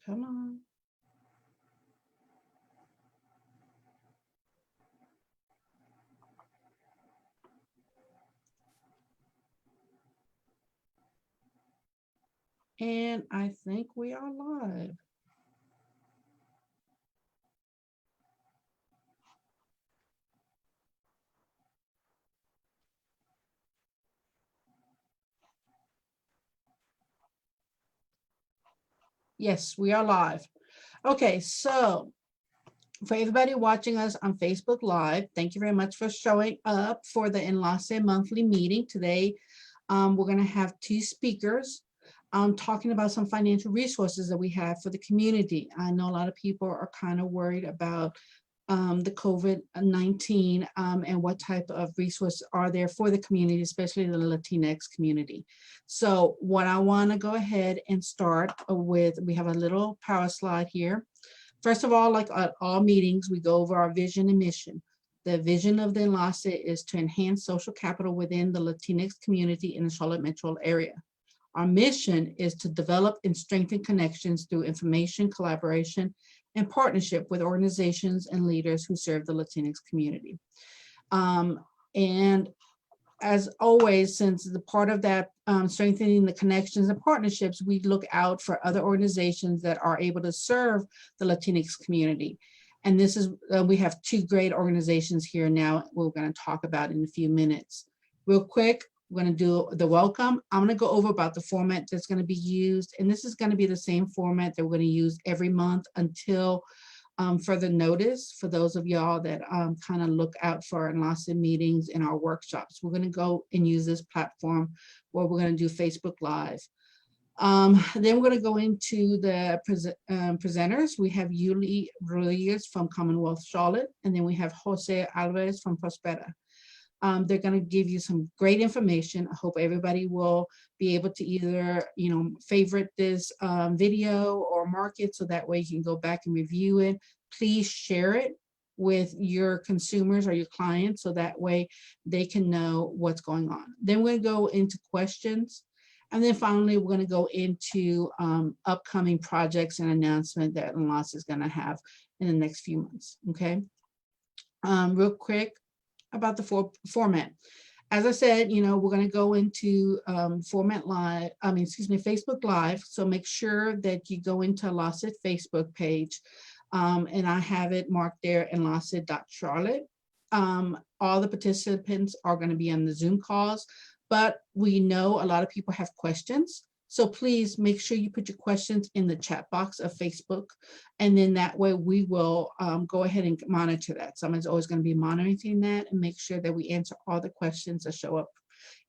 Come on. And I think we are live. Yes, we are live. Okay, so for everybody watching us on Facebook Live, thank you very much for showing up for the Enlace monthly meeting. Today, we're going to have two speakers talking about some financial resources that we have for the community. I know a lot of people are kind of worried about the COVID-19 and what type of resources are there for the community, especially the Latinx community. So what I want to go ahead and start with, we have a little power slide here. First of all, like at all meetings, we go over our vision and mission. The vision of the Enlace is to enhance social capital within the Latinx community in the Charlotte metro area. Our mission is to develop and strengthen connections through information, collaboration, and partnership with organizations and leaders who serve the Latinx community. And as always, since the part of that strengthening the connections and partnerships, we look out for other organizations that are able to serve the Latinx community. And this is, we have two great organizations here now we're going to talk about in a few minutes. Real quick, we're going to do the welcome. I'm going to go over about the format that's going to be used. And this is going to be the same format that we're going to use every month until further notice for those of y'all that kind of look out for Enlace meetings and our workshops. We're going to go and use this platform where we're going to do Facebook Live. Then we're going to go into the presenters. We have Yuli Rodriguez from Commonwealth Charlotte, and then we have Jose Alvarez from Prospera. They're going to give you some great information. I hope everybody will be able to either, favorite this video or mark it so that way you can go back and review it. Please share it with your consumers or your clients so that way they can know what's going on. Then we're going to go into questions. And then finally, we're going to go into upcoming projects and announcement that Enlace is going to have in the next few months. Okay. Real quick about the format. As I said, we're going to go into format live, Facebook Live. So make sure that you go into Enlace Facebook page. And I have it marked there, enlace.charlotte. All the participants are going to be on the Zoom calls, but we know a lot of people have questions. So please make sure you put your questions in the chat box of Facebook. And then that way we will go ahead and monitor that. Someone's always going to be monitoring that and make sure that we answer all the questions that show up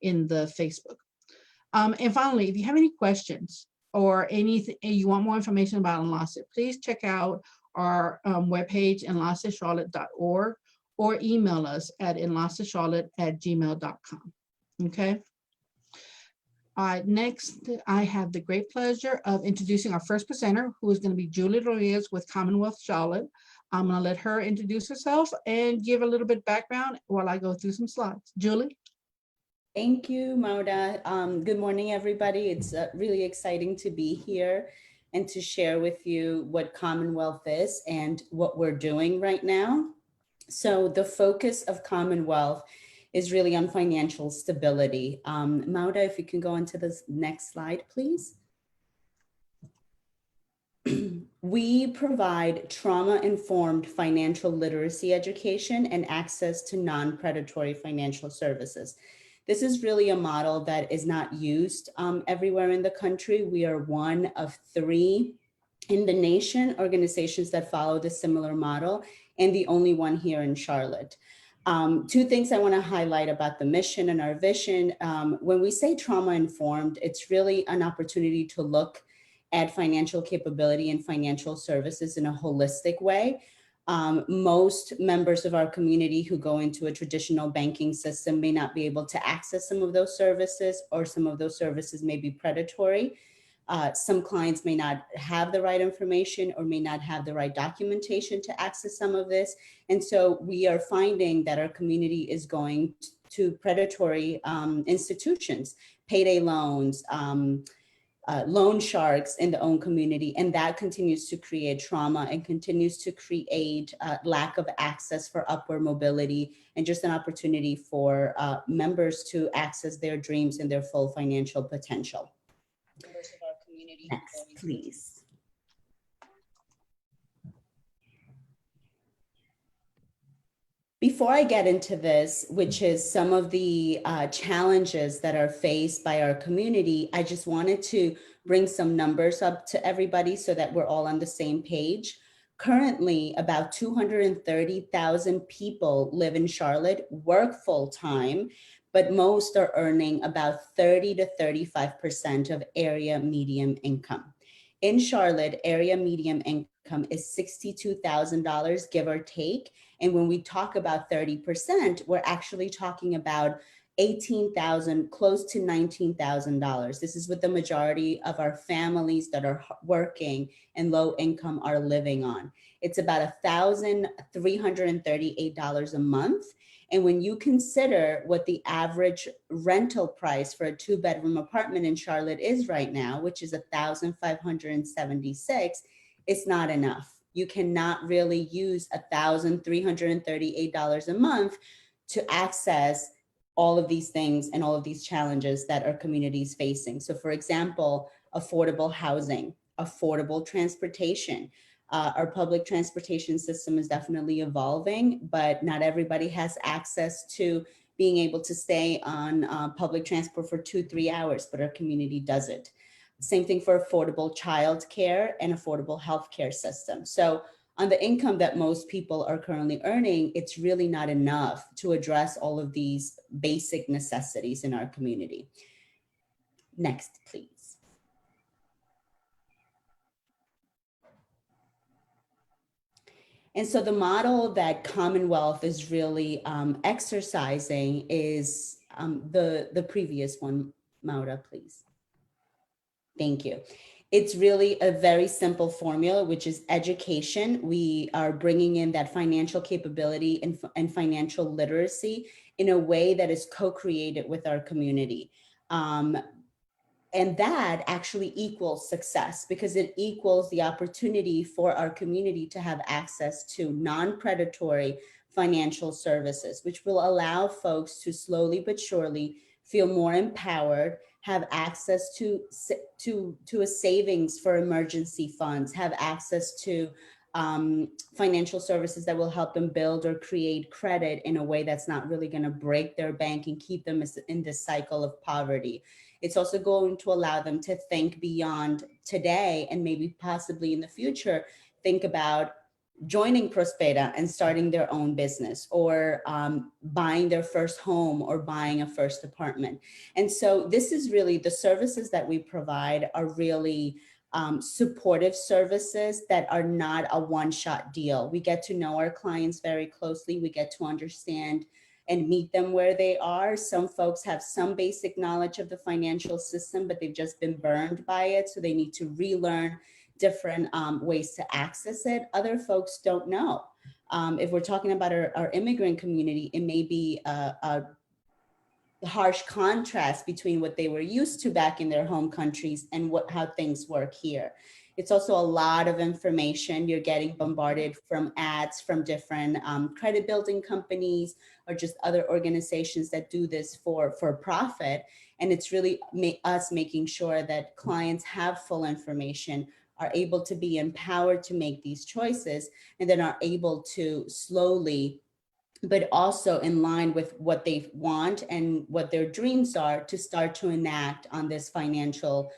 in the Facebook. And finally, if you have any questions or anything, and you want more information about Enlace, please check out our webpage, enlacecharlotte.org, or email us at enlacecharlotte@gmail.com. Okay. All right, next, I have the great pleasure of introducing our first presenter, who is going to be Julie Rodriguez with Commonwealth Charlotte. I'm going to let her introduce herself and give a little bit of background while I go through some slides. Julie? Thank you, Mauda. Good morning, everybody. It's really exciting to be here and to share with you what Commonwealth is and what we're doing right now. So the focus of Commonwealth is really on financial stability. Mauda, if you can go on to the next slide, please. We provide trauma-informed financial literacy education and access to non-predatory financial services. This is really a model that is not used everywhere in the country. We are one of 3 in the nation organizations that follow the similar model, and the only one here in Charlotte. 2 things I want to highlight about the mission and our vision. When we say trauma-informed, it's really an opportunity to look at financial capability and financial services in a holistic way. Most members of our community who go into a traditional banking system may not be able to access some of those services, or some of those services may be predatory. Some clients may not have the right information or may not have the right documentation to access some of this. And so we are finding that our community is going to predatory institutions, payday loans, loan sharks in the own community, and that continues to create trauma and continues to create lack of access for upward mobility and just an opportunity for members to access their dreams and their full financial potential. Members of our community. Next, please. Before I get into this, which is some of the challenges that are faced by our community, I just wanted to bring some numbers up to everybody so that we're all on the same page. Currently, about 230,000 people live in Charlotte, work full-time, but most are earning about 30 to 35% of area median income. In Charlotte, area median income is $62,000, give or take. And when we talk about 30%, we're actually talking about $18,000, close to $19,000. This is what the majority of our families that are working and low income are living on. It's about $1,338 a month. And when you consider what the average rental price for a 2-bedroom apartment in Charlotte is right now, which is $1,576, it's not enough. You cannot really use $1,338 a month to access all of these things and all of these challenges that our community is facing. So for example, affordable housing, affordable transportation. Our public transportation system is definitely evolving, but not everybody has access to being able to stay on public transport for 2-3 hours, but our community does it. Same thing for affordable childcare and affordable healthcare system. So on the income that most people are currently earning, it's really not enough to address all of these basic necessities in our community. Next, please. And so the model that Commonwealth is really exercising is the previous one, Maura, please. Thank you. It's really a very simple formula, which is education. We are bringing in that financial capability and financial literacy in a way that is co-created with our community. And that actually equals success because it equals the opportunity for our community to have access to non-predatory financial services, which will allow folks to slowly but surely feel more empowered, have access to a savings for emergency funds, have access to financial services that will help them build or create credit in a way that's not really going to break their bank and keep them in this cycle of poverty. It's also going to allow them to think beyond today and maybe possibly in the future, think about joining Prospera and starting their own business or buying their first home or buying a first apartment. And so this is really the services that we provide are really supportive services that are not a one-shot deal. We get to know our clients very closely. We get to understand and meet them where they are. Some folks have some basic knowledge of the financial system, but they've just been burned by it. So they need to relearn different ways to access it. Other folks don't know. If we're talking about our immigrant community, it may be a harsh contrast between what they were used to back in their home countries and how things work here. It's also a lot of information. You're getting bombarded from ads from different credit building companies or just other organizations that do this for profit. And it's really us making sure that clients have full information, are able to be empowered to make these choices, and then are able to slowly, but also in line with what they want and what their dreams are, to start to enact on this financial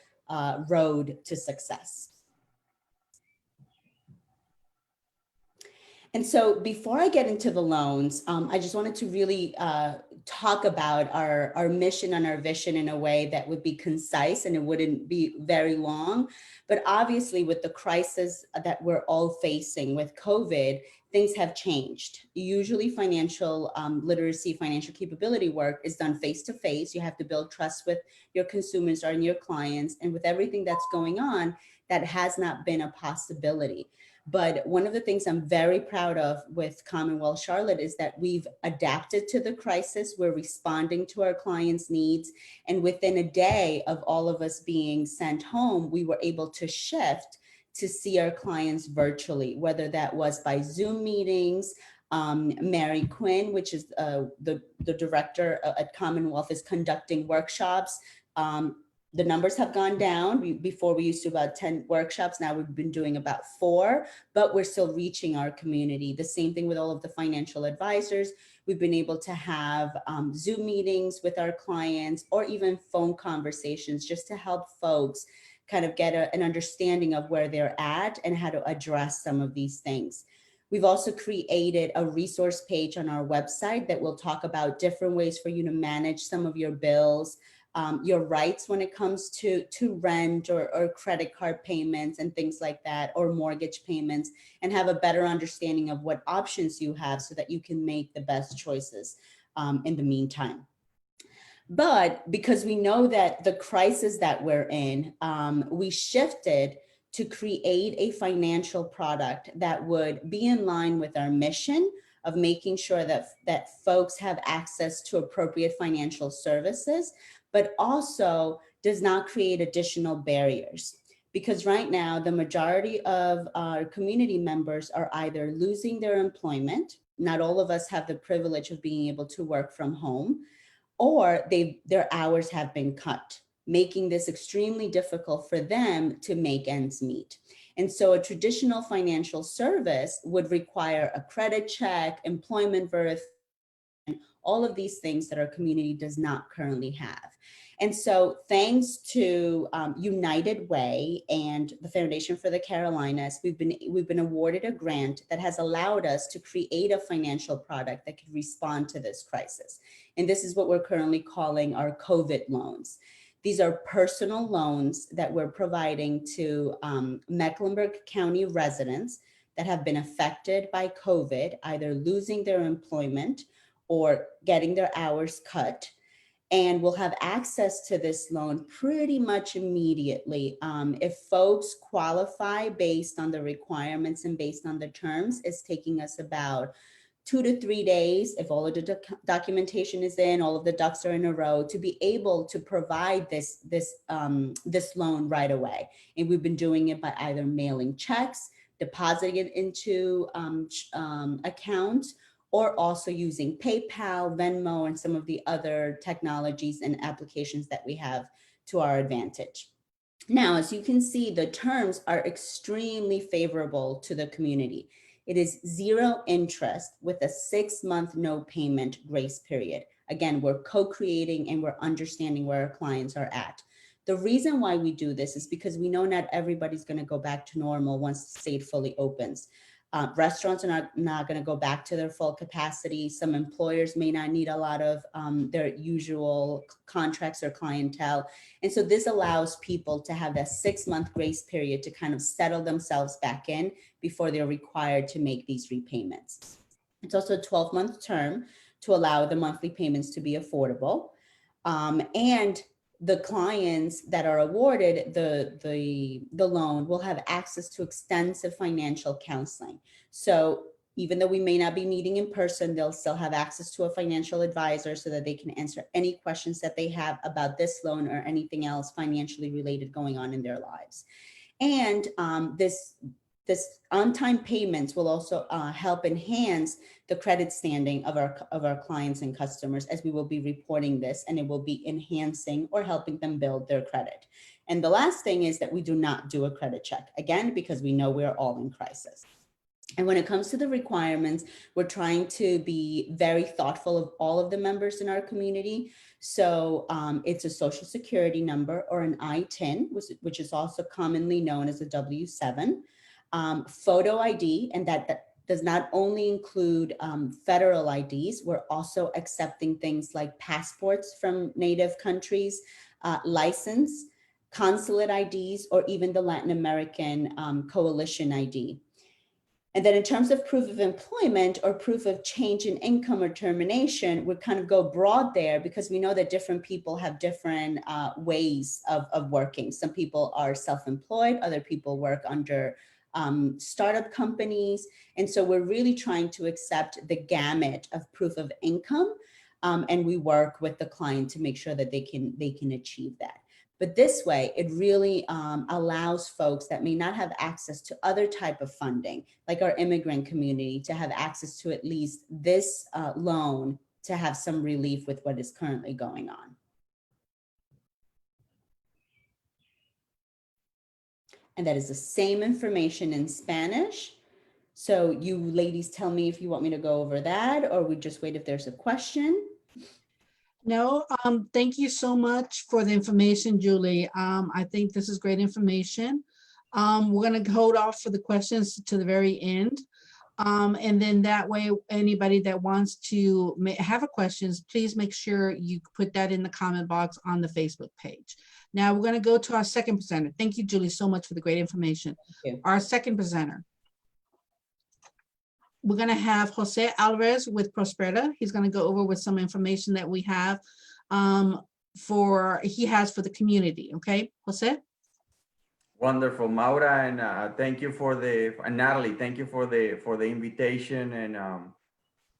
road to success. And so before I get into the loans, I just wanted to really talk about our mission and our vision in a way that would be concise and it wouldn't be very long. But obviously with the crisis that we're all facing with COVID, things have changed. Usually financial literacy, financial capability work is done face-to-face. You have to build trust with your consumers and your clients. And with everything that's going on, that has not been a possibility. But one of the things I'm very proud of with Commonwealth Charlotte is that we've adapted to the crisis. We're responding to our clients' needs. And within a day of all of us being sent home, we were able to shift to see our clients virtually, whether that was by Zoom meetings. Mary Quinn, which is the director at Commonwealth, is conducting workshops. The numbers have gone down. Before we used to about 10 workshops. Now we've been doing about 4, but we're still reaching our community. The same thing with all of the financial advisors. We've been able to have Zoom meetings with our clients or even phone conversations just to help folks kind of get an understanding of where they're at and how to address some of these things. We've also created a resource page on our website that will talk about different ways for you to manage some of your bills, your rights when it comes to rent or credit card payments and things like that, or mortgage payments, and have a better understanding of what options you have so that you can make the best choices in the meantime. But because we know that the crisis that we're in, we shifted to create a financial product that would be in line with our mission of making sure that folks have access to appropriate financial services, but also does not create additional barriers. Because right now, the majority of our community members are either losing their employment. Not all of us have the privilege of being able to work from home, or their hours have been cut, making this extremely difficult for them to make ends meet. And so a traditional financial service would require a credit check, employment verification, all of these things that our community does not currently have. And so thanks to United Way and the Foundation for the Carolinas, we've been awarded a grant that has allowed us to create a financial product that could respond to this crisis. And this is what we're currently calling our COVID loans. These are personal loans that we're providing to Mecklenburg County residents that have been affected by COVID, either losing their employment or getting their hours cut, and will have access to this loan pretty much immediately. If folks qualify based on the requirements and based on the terms, it's taking us about 2 to 3 days, if all of the documentation is in, all of the ducks are in a row, to be able to provide this loan right away. And we've been doing it by either mailing checks, depositing it into accounts, or also using PayPal, Venmo, and some of the other technologies and applications that we have to our advantage. Now, as you can see, the terms are extremely favorable to the community. It is 0 interest with a 6-month no payment grace period. Again, we're co-creating and we're understanding where our clients are at. The reason why we do this is because we know not everybody's going to go back to normal once the state fully opens. Restaurants are not going to go back to their full capacity. Some employers may not need a lot of their usual contracts or clientele. And so this allows people to have that 6-month grace period to kind of settle themselves back in before they're required to make these repayments. It's also a 12-month term to allow the monthly payments to be affordable. And the clients that are awarded the loan will have access to extensive financial counseling. So even though we may not be meeting in person, they'll still have access to a financial advisor so that they can answer any questions that they have about this loan or anything else financially related going on in their lives. And this on-time payments will also help enhance the credit standing of our clients and customers, as we will be reporting this, and it will be enhancing or helping them build their credit. And the last thing is that we do not do a credit check, again, because we know we're all in crisis. And when it comes to the requirements, we're trying to be very thoughtful of all of the members in our community. So it's a social security number or an ITIN, which is also commonly known as a W-7. Photo ID, and that does not only include federal IDs. We're also accepting things like passports from native countries, license, consulate IDs, or even the Latin American coalition ID. And then in terms of proof of employment or proof of change in income or termination, we kind of go broad there because we know that different people have different ways of working. Some people are self-employed, other people work under startup companies. And so we're really trying to accept the gamut of proof of income. And we work with the client to make sure that they can achieve that. But this way, it really allows folks that may not have access to other type of funding, like our immigrant community, to have access to at least this loan to have some relief with what is currently going on. And that is the same information in Spanish. So you ladies tell me if you want me to go over that, or we just wait if there's a question. No, thank you so much for the information, Julie. I think this is great information. We're going to hold off for the questions to the very end. And then that way, anybody that wants to have a questions, please make sure you put that in the comment box on the Facebook page. Now we're going to go to our second presenter. Thank you, Julie, so much for the great information. Our second presenter. We're going to have Jose Alvarez with Prospera. He's going to go over with some information that we have for the community. Okay, Jose? Wonderful, Maura, and thank you for and Natalie, thank you for the invitation and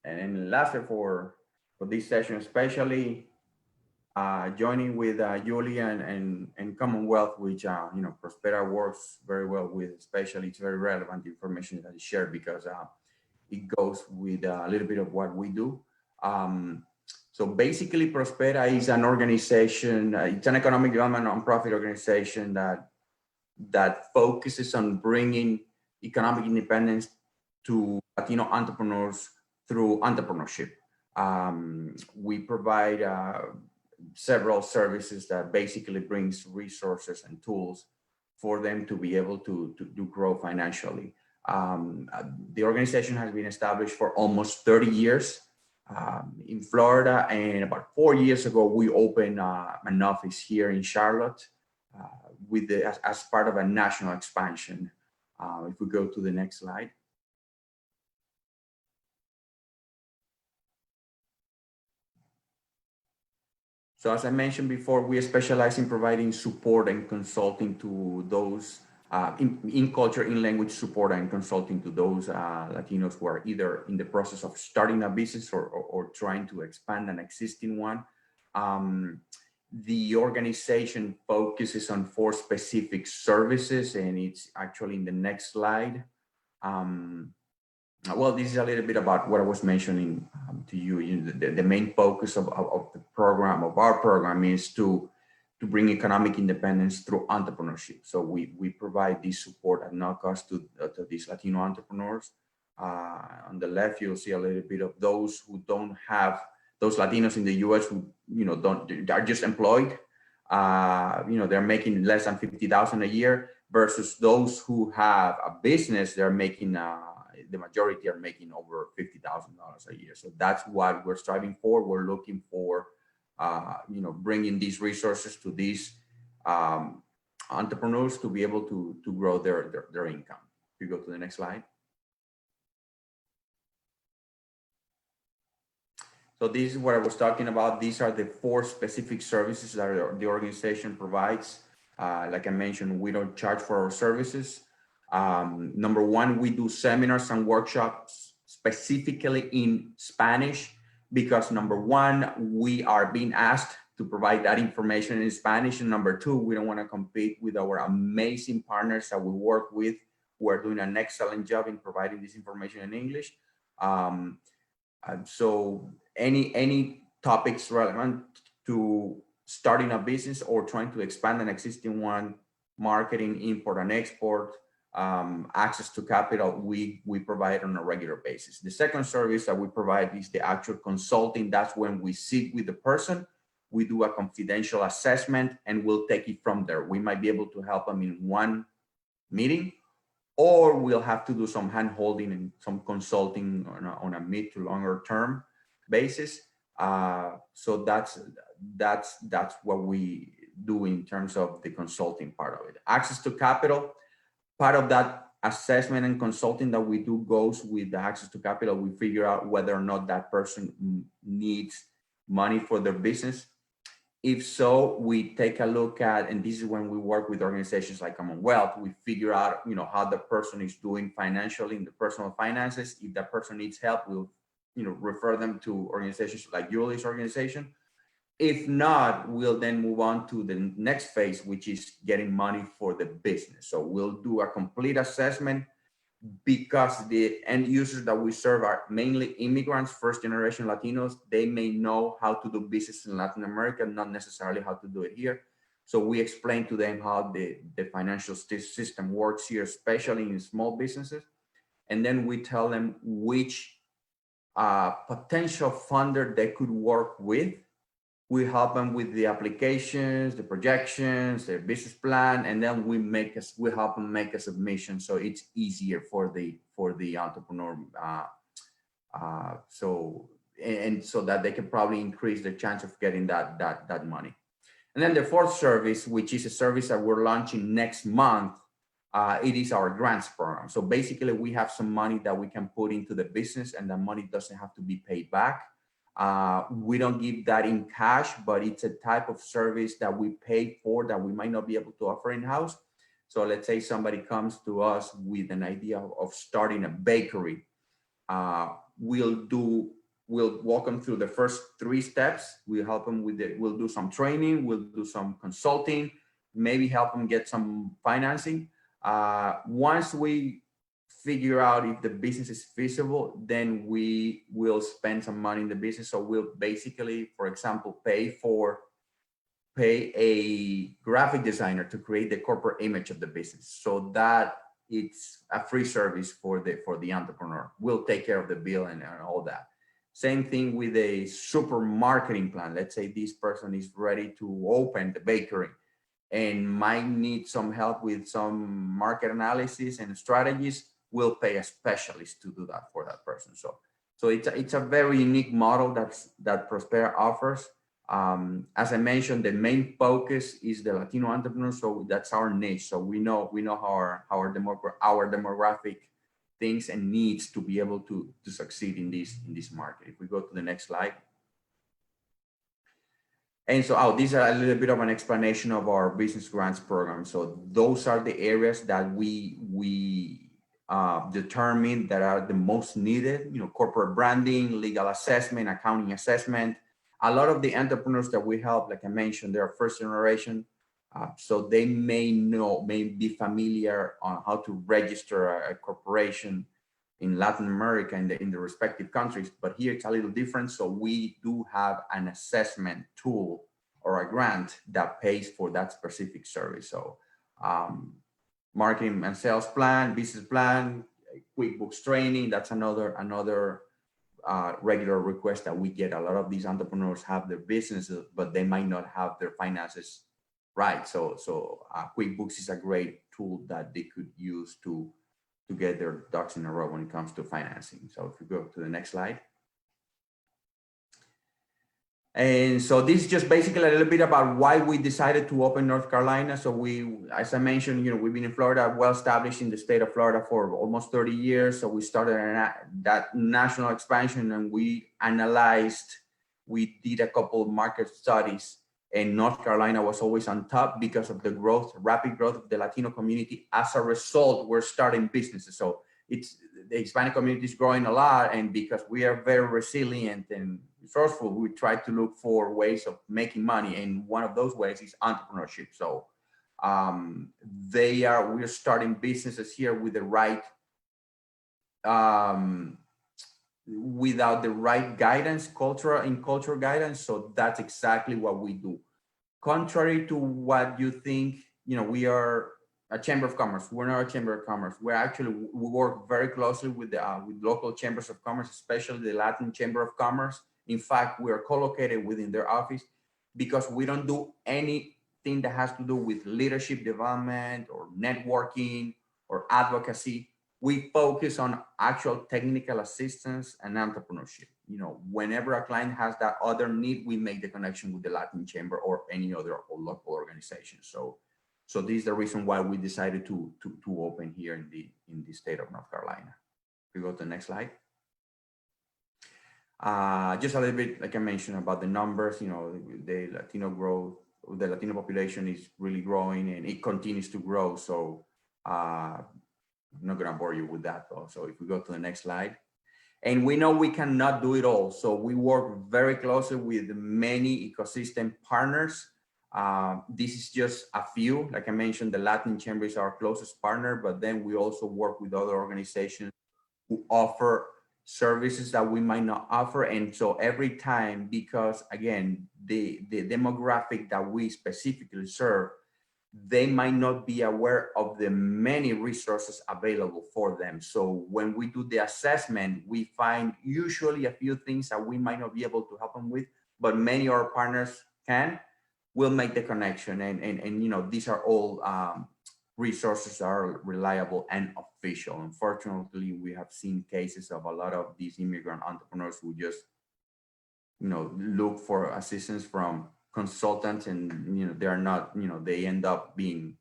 Enlace for this session, especially joining with Julie and Commonwealth, which Prospera works very well with. Especially, it's very relevant information that is shared because it goes with a little bit of what we do. So basically, Prospera is an organization. It's an economic development nonprofit organization that focuses on bringing economic independence to Latino entrepreneurs through entrepreneurship. We provide several services that basically brings resources and tools for them to be able to grow financially. The organization has been established for almost 30 years in Florida, and about 4 years ago, we opened an office here in Charlotte as part of a national expansion. If we go to the next slide. So as I mentioned before, we specialize in providing support and consulting to those in culture, in language support and consulting to those Latinos who are either in the process of starting a business or trying to expand an existing one. The organization focuses on 4 specific services, and it's actually in the next slide. Well, this is a little bit about what I was mentioning to you. The main focus of the program, of our program, is to bring economic independence through entrepreneurship. So we provide this support at no cost to these Latino entrepreneurs. On the left, you'll see a little bit of those who don't have, those Latinos in the U.S. who are just employed. They're making less than $50,000 a year, versus those who have a business. They're making the majority are making over $50,000 a year. So that's what we're striving for. We're looking for bringing these resources to these entrepreneurs to be able to grow their income. If you go to the next slide. So this is what I was talking about. These are the 4 specific services that the organization provides. Like I mentioned, we don't charge for our services. Number 1, we do seminars and workshops specifically in Spanish, because number 1, we are being asked to provide that information in Spanish. And number 2, we don't want to compete with our amazing partners that we work with, who are doing an excellent job in providing this information in English. So any topics relevant to starting a business or trying to expand an existing one, marketing, import and export, access to capital, we provide on a regular basis. The second service that we provide is the actual consulting. That's when we sit with the person, we do a confidential assessment, and we'll take it from there. We might be able to help them in one meeting, or we'll have to do some hand holding and some consulting on a mid to longer term basis. So that's what we do in terms of the consulting part of it. Access to capital, part of that assessment and consulting that we do goes with the access to capital. We figure out whether or not that person needs money for their business. If so, we take a look at, and this is when we work with organizations like Commonwealth, we figure out, how the person is doing financially in the personal finances. If that person needs help, we'll, refer them to organizations like Julie's organization. If not, we'll then move on to the next phase, which is getting money for the business. So we'll do a complete assessment, because the end users that we serve are mainly immigrants, first generation Latinos. They may know how to do business in Latin America, not necessarily how to do it here. So we explain to them how the financial system works here, especially in small businesses. And then we tell them which potential funder they could work with. We help them with the applications, the projections, their business plan, and then we help them make a submission, so it's easier for the entrepreneur. So that they can probably increase the chance of getting that money. And then the fourth service, which is a service that we're launching next month, it is our grants program. So basically, we have some money that we can put into the business, and the money doesn't have to be paid back. We don't give that in cash, but it's a type of service that we pay for that we might not be able to offer in-house. So let's say somebody comes to us with an idea of starting a bakery. We'll walk them through the first 3 steps. We'll help them with it. We'll do some training. We'll do some consulting, maybe help them get some financing. Once we figure out if the business is feasible, then we will spend some money in the business. So we'll basically, for example, pay a graphic designer to create the corporate image of the business, so that it's a free service for the entrepreneur. We'll take care of the bill and all that. Same thing with a super marketing plan. Let's say this person is ready to open the bakery and might need some help with some market analysis and strategies. We'll pay a specialist to do that for that person. So it's a very unique model that Prospera offers. As I mentioned, the main focus is the Latino entrepreneurs. So that's our niche. So we know how our demographic thinks and needs to be able to succeed in this market. If we go to the next slide. And so, these are a little bit of an explanation of our business grants program. So those are the areas that we determine that are the most needed, corporate branding, legal assessment, accounting assessment. A lot of the entrepreneurs that we help, like I mentioned, they're first generation. So they may be familiar on how to register a corporation in Latin America in the respective countries, but here it's a little different. So we do have an assessment tool or a grant that pays for that specific service. So marketing and sales plan, business plan, QuickBooks training, that's another regular request that we get. A lot of these entrepreneurs have their businesses, but they might not have their finances right. So QuickBooks is a great tool that they could use to get their ducks in a row when it comes to financing. So if you go to the next slide. And so this is just basically a little bit about why we decided to open North Carolina. So as I mentioned, we've been in Florida, well established in the state of Florida for almost 30 years. So we started that national expansion, and we did a couple of market studies, and North Carolina was always on top because of the rapid growth of the Latino community. As a result, we're starting businesses. So the Hispanic community is growing a lot, and because we are very resilient and resourceful, we try to look for ways of making money, and one of those ways is entrepreneurship. So we're starting businesses here with the right without the right guidance, cultural guidance. So that's exactly what we do. Contrary to what you think, we are a chamber of commerce. We're not a chamber of commerce. We work very closely with local chambers of commerce, especially the Latin Chamber of Commerce. In fact, we are co-located within their office, because we don't do anything that has to do with leadership development or networking or advocacy. We focus on actual technical assistance and entrepreneurship. Whenever a client has that other need, we make the connection with the Latin Chamber or any other local organization. So this is the reason why we decided to open here in the state of North Carolina. If you go to the next slide. Just a little bit, like I mentioned, about the numbers, the Latino growth, the Latino population is really growing and it continues to grow. So I'm not gonna bore you with that though. So if we go to the next slide. And we know we cannot do it all. So we work very closely with many ecosystem partners. This is just a few. Like I mentioned, the Latin Chamber is our closest partner, but then we also work with other organizations who offer services that we might not offer. And so every time, because again, the demographic that we specifically serve, they might not be aware of the many resources available for them. So when we do the assessment, we find usually a few things that we might not be able to help them with, but many of our partners can. We'll make the connection. And these are all resources that are reliable and official. Unfortunately, we have seen cases of a lot of these immigrant entrepreneurs who just, look for assistance from consultants and, they're not, they end up being,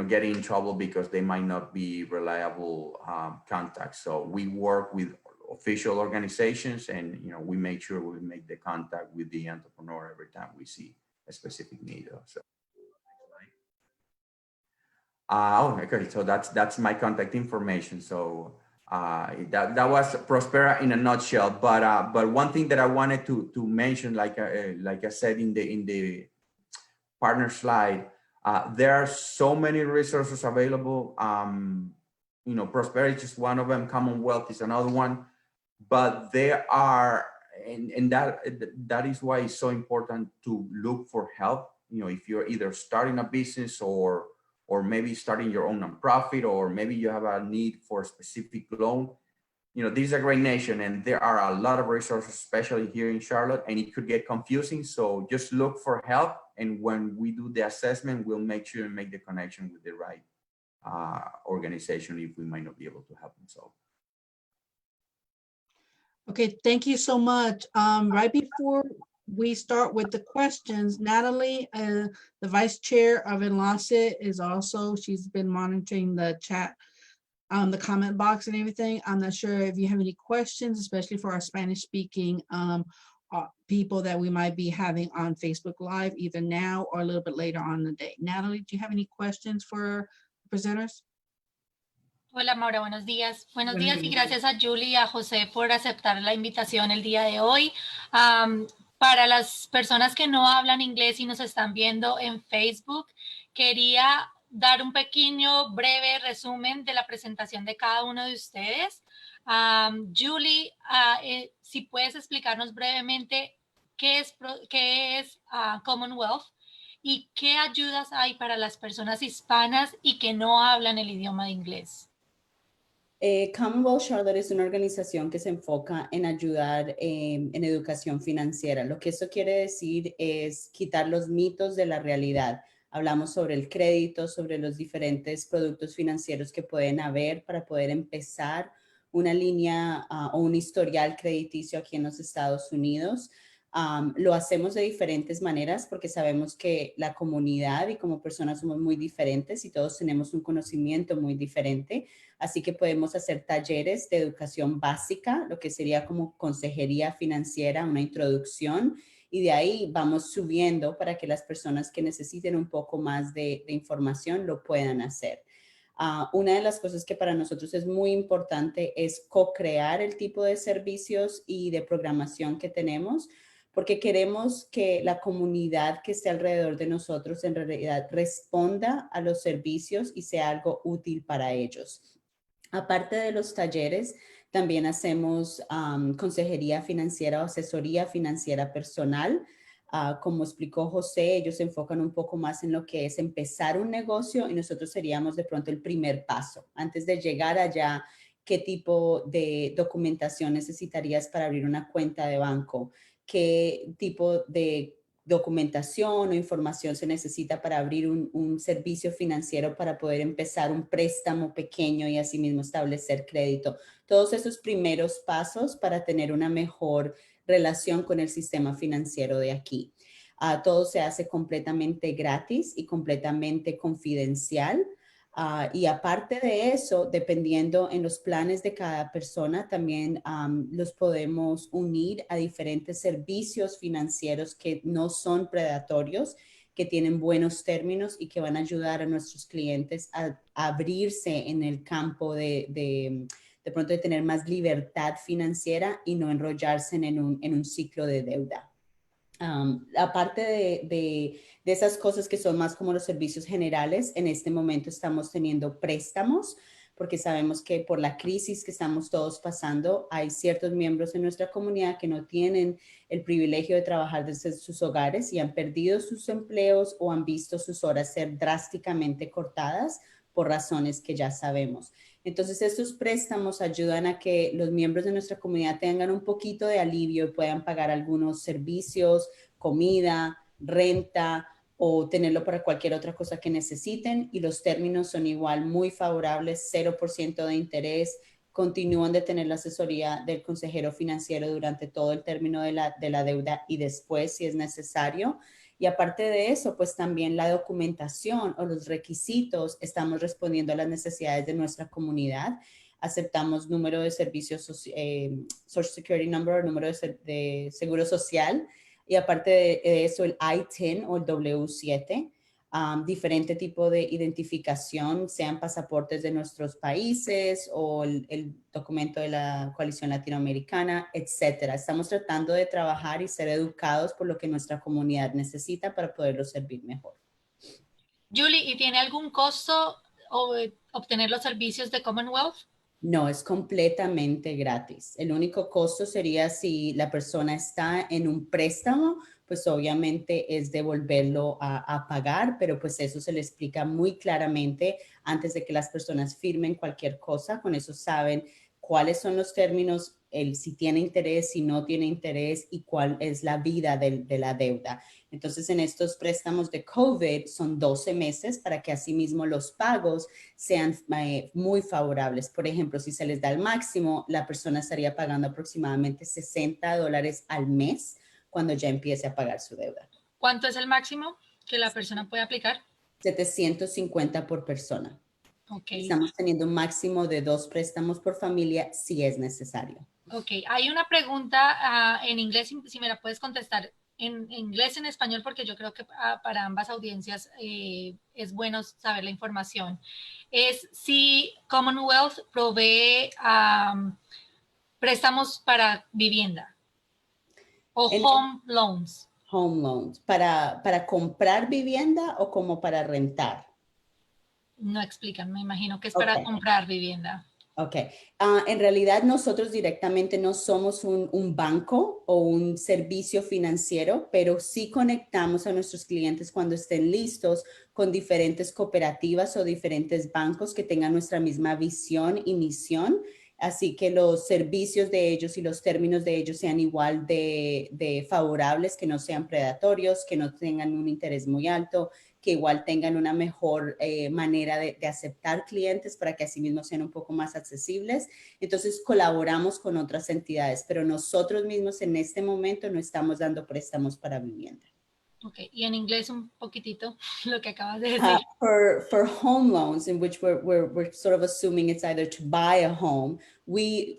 getting in trouble because they might not be reliable contacts. So we work with official organizations and, we make sure we make the contact with the entrepreneur every time we see a specific need. So. Okay, so that's my contact information. So that was Prospera in a nutshell. But one thing that I wanted to mention, like I said in the partner slide, there are so many resources available. Prospera is just one of them. Commonwealth is another one. But there are, and that is why it's so important to look for help. If you're either starting a business or maybe starting your own nonprofit, or maybe you have a need for a specific loan, this is a great nation and there are a lot of resources, especially here in Charlotte, and it could get confusing. So just look for help. And when we do the assessment, we'll make sure and make the connection with the right organization if we might not be able to help them. So. Okay, thank you so much. Right before we start with the questions, Natalie, the vice chair of Enlace she's been monitoring the chat, the comment box and everything. I'm not sure if you have any questions, especially for our Spanish speaking people that we might be having on Facebook Live, either now or a little bit later on in the day. Natalie, do you have any questions for presenters? Hola Maura, buenos días. Buenos días y gracias a Julie y a José por aceptar la invitación el día de hoy. Para las personas que no hablan inglés y nos están viendo en Facebook, quería dar un pequeño breve resumen de la presentación de cada uno de ustedes. Julie, si puedes explicarnos brevemente qué es Commonwealth y qué ayudas hay para las personas hispanas y que no hablan el idioma de inglés. Wealth Charlotte es una organización que se enfoca en ayudar en educación financiera. Lo que eso quiere decir es quitar los mitos de la realidad. Hablamos sobre el crédito, sobre los diferentes productos financieros que pueden haber para poder empezar una línea o un historial crediticio aquí en los Estados Unidos. Lo hacemos de diferentes maneras porque sabemos que la comunidad y como personas somos muy diferentes y todos tenemos un conocimiento muy diferente. Así que podemos hacer talleres de educación básica, lo que sería como consejería financiera, una introducción, y de ahí vamos subiendo para que las personas que necesiten un poco más de información lo puedan hacer. Una de las cosas que para nosotros es muy importante es co-crear el tipo de servicios y de programación que tenemos, porque queremos que la comunidad que esté alrededor de nosotros en realidad responda a los servicios y sea algo útil para ellos. Aparte de los talleres, también hacemos consejería financiera o asesoría financiera personal. Como explicó José, ellos se enfocan un poco más en lo que es empezar un negocio y nosotros seríamos de pronto el primer paso. Antes de llegar allá, ¿qué tipo de documentación necesitarías para abrir una cuenta de banco? ¿Qué tipo de documentación o información se necesita para abrir un servicio financiero para poder empezar un préstamo pequeño y asimismo establecer crédito? Todos esos primeros pasos para tener una mejor relación con el sistema financiero de aquí. Todo se hace completamente gratis y completamente confidencial. Y aparte de eso, dependiendo en los planes de cada persona, también los podemos unir a diferentes servicios financieros que no son predatorios, que tienen buenos términos y que van a ayudar a nuestros clientes a abrirse en el campo de pronto de tener más libertad financiera y no enrollarse en un ciclo de deuda. Aparte de esas cosas que son más como los servicios generales, en este momento estamos teniendo préstamos porque sabemos que por la crisis que estamos todos pasando, hay ciertos miembros en nuestra comunidad que no tienen el privilegio de trabajar desde sus hogares y han perdido sus empleos o han visto sus horas ser drásticamente cortadas por razones que ya sabemos. Entonces, estos préstamos ayudan a que los miembros de nuestra comunidad tengan un poquito de alivio y puedan pagar algunos servicios, comida, renta o tenerlo para cualquier otra cosa que necesiten. Y los términos son igual muy favorables, 0% de interés. Continúan de tener la asesoría del consejero financiero durante todo el término de la deuda y después, si es necesario. Y aparte de eso, pues también la documentación o los requisitos, estamos respondiendo a las necesidades de nuestra comunidad. Aceptamos número de servicios, Social Security Number, o número de seguro social. Y aparte de eso, el I-10 o el W-7. Diferente tipo de identificación, sean pasaportes de nuestros países o el documento de la coalición latinoamericana, etcétera. Estamos tratando de trabajar y ser educados por lo que nuestra comunidad necesita para poderlos servir mejor. Julie, ¿y tiene algún costo obtener los servicios de Commonwealth? No, es completamente gratis. El único costo sería si la persona está en un préstamo, pues obviamente es devolverlo a pagar, pero pues eso se le explica muy claramente antes de que las personas firmen cualquier cosa. Con eso saben cuáles son los términos, si tiene interés, si no tiene interés y cuál es la vida de la deuda. Entonces, en estos préstamos de COVID son 12 meses para que asimismo los pagos sean muy favorables. Por ejemplo, si se les da el máximo, la persona estaría pagando aproximadamente $60 al mes cuando ya empiece a pagar su deuda. ¿Cuánto es el máximo que la persona puede aplicar? 750 por persona. Okay. Estamos teniendo un máximo de 2 préstamos por familia si es necesario. Ok, hay una pregunta en inglés, si me la puedes contestar en inglés, en español, porque yo creo que para ambas audiencias es bueno saber la información. Es si Commonwealth provee préstamos para vivienda o home loans. Home loans. ¿Para comprar vivienda o como para rentar? No explican, me imagino que es para comprar vivienda. Ok. En realidad nosotros directamente no somos un banco o un servicio financiero, pero sí conectamos a nuestros clientes cuando estén listos con diferentes cooperativas o diferentes bancos que tengan nuestra misma visión y misión. Así que los servicios de ellos y los términos de ellos sean igual de favorables, que no sean predatorios, que no tengan un interés muy alto, que igual tengan una mejor manera de aceptar clientes para que así mismo sean un poco más accesibles. Entonces colaboramos con otras entidades, pero nosotros mismos en este momento no estamos dando préstamos para vivienda. Ok, y en inglés un poquitito lo que acabas de decir. For home loans, in which we're sort of assuming it's either to buy a home,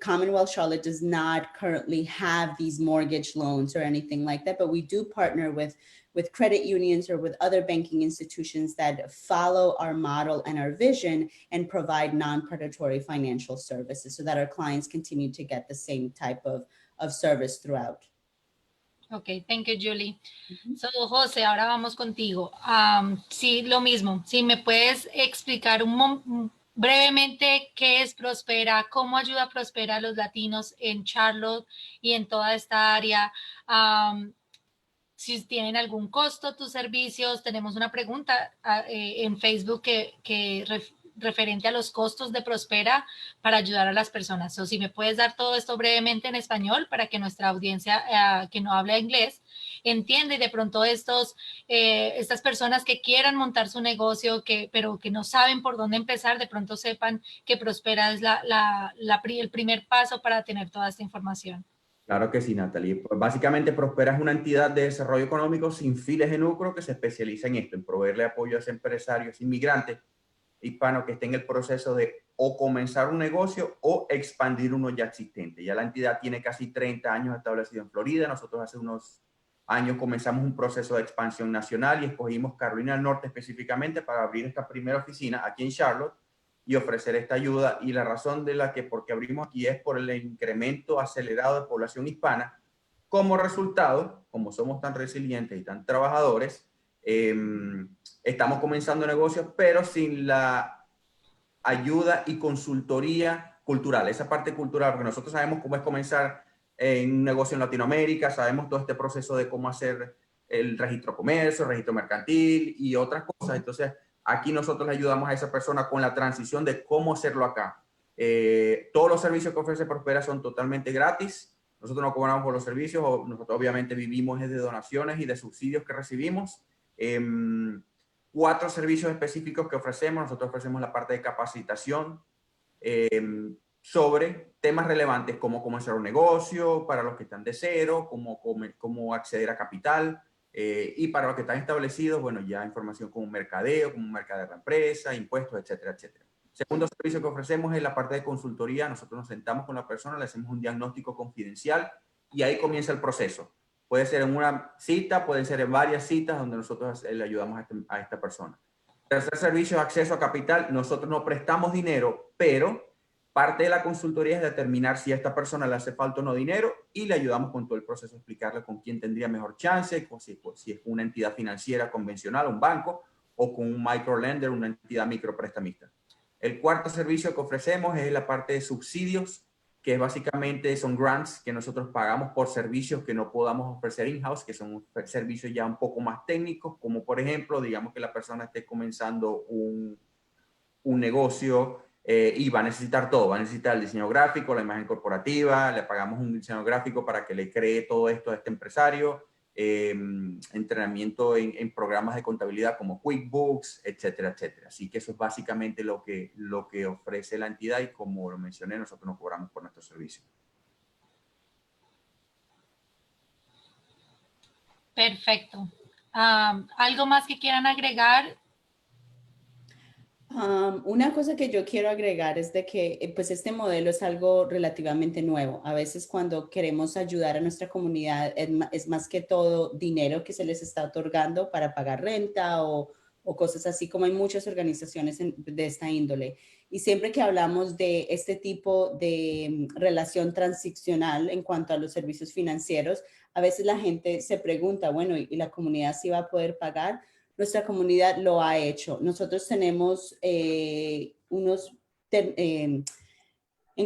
Commonwealth Charlotte does not currently have these mortgage loans or anything like that, but we do partner with credit unions or with other banking institutions that follow our model and our vision and provide non-predatory financial services so that our clients continue to get the same type of service throughout. Ok, thank you, Julie. So, José, ahora vamos contigo. Sí, lo mismo. Si me puedes explicar brevemente qué es Prospera, cómo ayuda Prospera a los latinos en Charlotte y en toda esta área. Si tienen algún costo tus servicios. Tenemos una pregunta en Facebook que referente a los costos de Prospera para ayudar a las personas. Si me puedes dar todo esto brevemente en español para que nuestra audiencia que no habla inglés entienda y de pronto estas personas que quieran montar su negocio pero que no saben por dónde empezar, de pronto sepan que Prospera es el primer paso para tener toda esta información. Claro que sí, Natalie. Pues básicamente Prospera es una entidad de desarrollo económico sin fines de lucro que se especializa en esto, en proveerle apoyo a empresarios inmigrantes hispano que esté en el proceso de o comenzar un negocio o expandir uno ya existente. Ya la entidad tiene casi 30 años establecida en Florida. Nosotros hace unos años comenzamos un proceso de expansión nacional y escogimos Carolina del Norte específicamente para abrir esta primera oficina aquí en Charlotte y ofrecer esta ayuda. Y la razón de la que porque abrimos aquí es por el incremento acelerado de población hispana. Como resultado, como somos tan resilientes y tan trabajadores, estamos comenzando negocios, pero sin la ayuda y consultoría cultural, esa parte cultural, porque nosotros sabemos cómo es comenzar en un negocio en Latinoamérica, sabemos todo este proceso de cómo hacer el registro de comercio, el registro mercantil y otras cosas. Entonces, aquí nosotros le ayudamos a esa persona con la transición de cómo hacerlo acá. Todos los servicios que ofrece Prospera son totalmente gratis. Nosotros no cobramos por los servicios, nosotros obviamente vivimos de donaciones y de subsidios que recibimos. 4 servicios específicos que ofrecemos. Nosotros ofrecemos la parte de capacitación sobre temas relevantes como comenzar un negocio, para los que están de cero, cómo acceder a capital, y para los que están establecidos, bueno, ya información como mercadeo, como mercadear la empresa, impuestos, etcétera, etcétera. Segundo servicio que ofrecemos es la parte de consultoría. Nosotros nos sentamos con la persona, le hacemos un diagnóstico confidencial y ahí comienza el proceso. Puede ser en una cita, pueden ser en varias citas donde nosotros le ayudamos a esta persona. Tercer servicio, acceso a capital. Nosotros no prestamos dinero, pero parte de la consultoría es determinar si a esta persona le hace falta o no dinero y le ayudamos con todo el proceso, explicarle con quién tendría mejor chance, si es una entidad financiera convencional, un banco, o con un microlender, una entidad microprestamista. El cuarto servicio que ofrecemos es la parte de subsidios, que básicamente son grants que nosotros pagamos por servicios que no podamos ofrecer in-house, que son servicios ya un poco más técnicos, como por ejemplo, digamos que la persona esté comenzando un negocio y va a necesitar todo, va a necesitar el diseño gráfico, la imagen corporativa, le pagamos un diseño gráfico para que le cree todo esto a este empresario, entrenamiento en programas de contabilidad como QuickBooks, etcétera, etcétera. Así que eso es básicamente lo que ofrece la entidad y como lo mencioné, nosotros nos cobramos por nuestro servicio. Perfecto. ¿Algo más que quieran agregar? Una cosa que yo quiero agregar es de que pues este modelo es algo relativamente nuevo. A veces cuando queremos ayudar a nuestra comunidad es más que todo dinero que se les está otorgando para pagar renta o cosas así, como hay muchas organizaciones de esta índole. Y siempre que hablamos de este tipo de relación transicional en cuanto a los servicios financieros, a veces la gente se pregunta, bueno, ¿y la comunidad sí va a poder pagar? Nuestra comunidad lo ha hecho. Nosotros tenemos en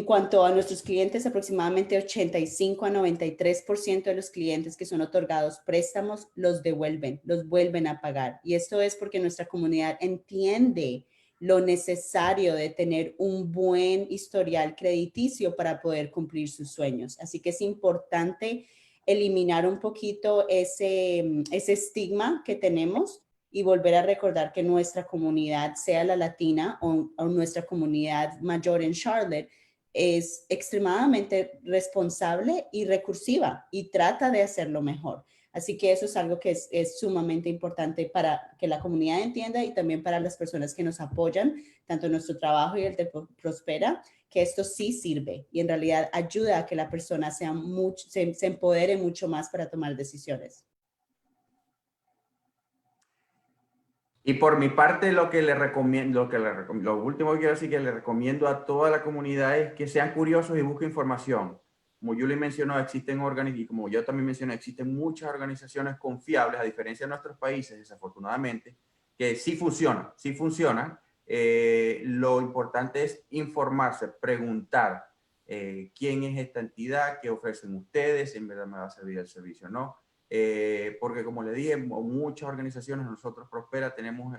cuanto a nuestros clientes, aproximadamente 85 a 93% de los clientes que son otorgados préstamos los vuelven a pagar. Y esto es porque nuestra comunidad entiende lo necesario de tener un buen historial crediticio para poder cumplir sus sueños. Así que es importante eliminar un poquito ese estigma que tenemos y volver a recordar que nuestra comunidad, sea la latina o nuestra comunidad mayor en Charlotte, es extremadamente responsable y recursiva y trata de hacerlo mejor. Así que eso es algo que es sumamente importante para que la comunidad entienda y también para las personas que nos apoyan, tanto en nuestro trabajo y el de Prospera, que esto sí sirve y en realidad ayuda a que la persona se empodere mucho más para tomar decisiones. Y por mi parte, lo último que quiero decir que le recomiendo a toda la comunidad es que sean curiosos y busquen información. Como yo le mencionó, y como yo también mencioné, existen muchas organizaciones confiables, a diferencia de nuestros países, desafortunadamente, que sí funcionan. Lo importante es informarse, preguntar quién es esta entidad, qué ofrecen ustedes, si en verdad me va a servir el servicio o no. Porque como le dije, muchas organizaciones, nosotros Prospera tenemos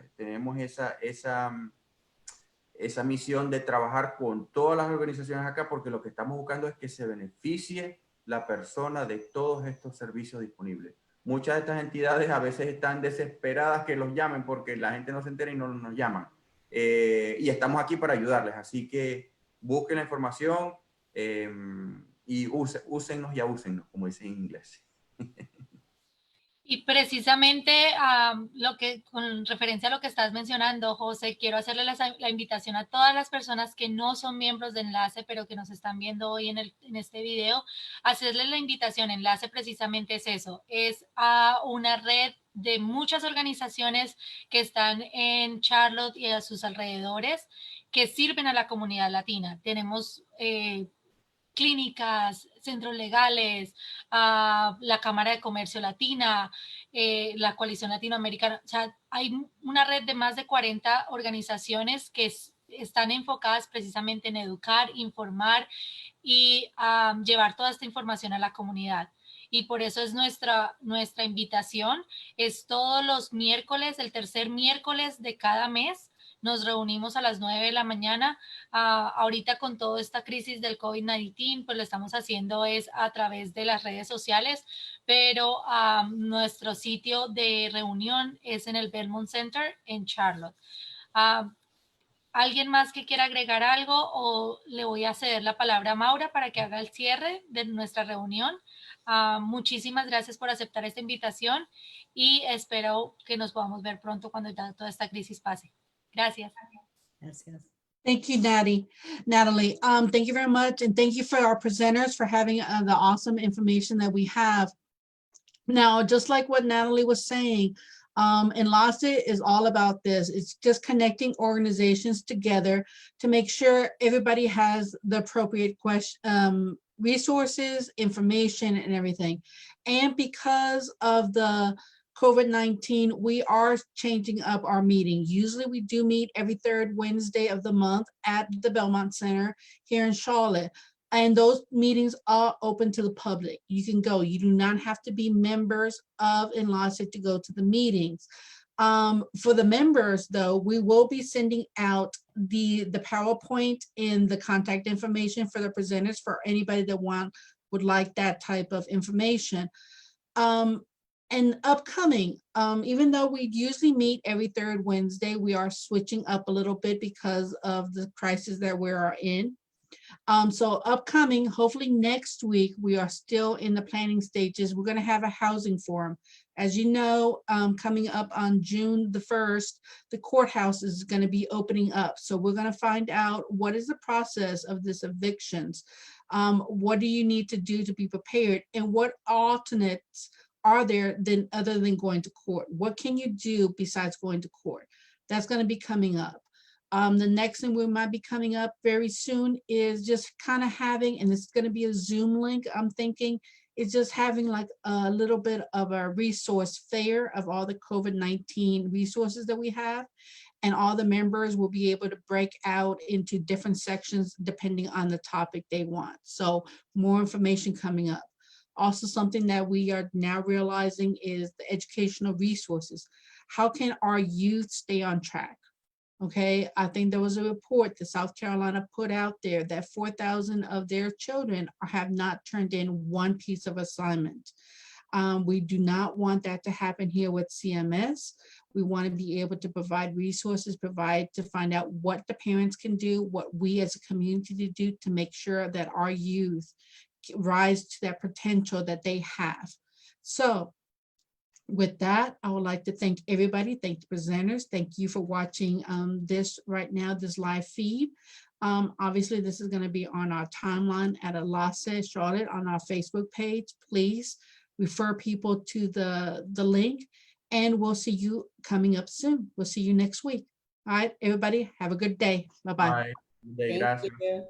esa misión de trabajar con todas las organizaciones acá, porque lo que estamos buscando es que se beneficie la persona de todos estos servicios disponibles. Muchas de estas entidades a veces están desesperadas que los llamen porque la gente no se entera y no nos llaman. Y estamos aquí para ayudarles, así que busquen la información y úsennos y abúsennos, como dicen en inglés. Y precisamente con referencia a lo que estás mencionando, José, quiero hacerle la invitación a todas las personas que no son miembros de Enlace, pero que nos están viendo hoy en este video, hacerles la invitación. Enlace precisamente es eso, es a una red de muchas organizaciones que están en Charlotte y a sus alrededores, que sirven a la comunidad latina. Tenemos clínicas, centros legales, la Cámara de Comercio Latina, la Coalición Latinoamericana. O sea, hay una red de más de 40 organizaciones que están enfocadas precisamente en educar, informar y llevar toda esta información a la comunidad. Y por eso es nuestra invitación, es todos los miércoles, el tercer miércoles de cada mes, nos reunimos a las 9 de la mañana. Ahorita con toda esta crisis del COVID-19, pues lo estamos haciendo es a través de las redes sociales, pero nuestro sitio de reunión es en el Belmont Center en Charlotte. ¿Alguien más que quiera agregar algo o le voy a ceder la palabra a Maura para que haga el cierre de nuestra reunión? Muchísimas gracias por aceptar esta invitación y espero que nos podamos ver pronto cuando ya toda esta crisis pase. Gracias. Gracias. Thank you, Natalie. Thank you very much. And thank you for our presenters for having the awesome information that we have. Now, just like what Natalie was saying, Enlace is all about this. It's just connecting organizations together to make sure everybody has the appropriate resources, information, and everything. And because of the COVID-19, we are changing up our meeting. Usually we do meet every third Wednesday of the month at the Belmont Center here in Charlotte. And those meetings are open to the public. You can go. You do not have to be members of Enlace to go to the meetings. For the members, though, we will be sending out the PowerPoint and the contact information for the presenters for anybody that would like that type of information. And upcoming, even though we usually meet every third Wednesday, we are switching up a little bit because of the crisis that we are in. So upcoming, hopefully next week, we are still in the planning stages. We're going to have a housing forum. As you know, coming up on June the 1st, the courthouse is going to be opening up. So we're going to find out what is the process of this evictions. What do you need to do to be prepared, and what alternates are there other than going to court? What can you do besides going to court? That's going to be coming up. The next thing we might be coming up very soon is just kind of having, and it's going to be a Zoom link, I'm thinking, is just having like a little bit of a resource fair of all the COVID-19 resources that we have. And all the members will be able to break out into different sections depending on the topic they want. So more information coming up. Also, something that we are now realizing is the educational resources. How can our youth stay on track? Okay, I think there was a report that South Carolina put out there that 4,000 of their children have not turned in one piece of assignment. We do not want that to happen here with CMS. We want to be able to provide resources, to find out what the parents can do, what we as a community do to make sure that our youth rise to that potential that they have. So with that, I would like to thank everybody. Thank the presenters. Thank you for watching this right now, this live feed. Obviously, this is going to be on our timeline at Enlace Charlotte on our Facebook page. Please refer people to the link, and we'll see you coming up soon. We'll see you next week. All right, everybody, have a good day. Bye-bye. Bye. Thank you.